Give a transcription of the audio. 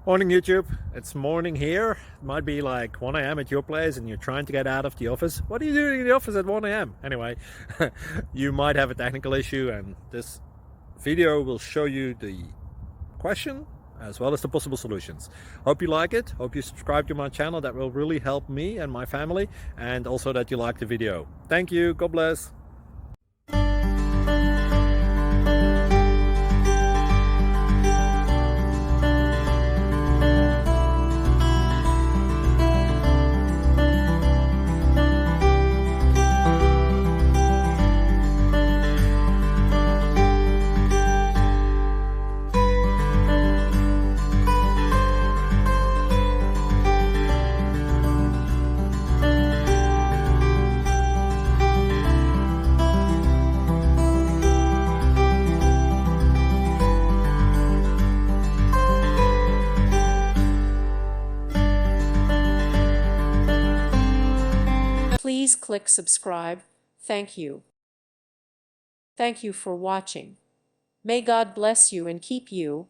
Morning YouTube, it's morning here. It might be like 1 a.m. at your place and you're trying to get out of the office. What are you doing in the office at 1 a.m.? Anyway, you might have a technical issue and this video will show you the question as well as the possible solutions. Hope you like it, hope you subscribe to my channel. That will really help me and my family, and also that you like the video. Thank you, God bless. Please click subscribe. Thank you. Thank you for watching. May God bless you and keep you.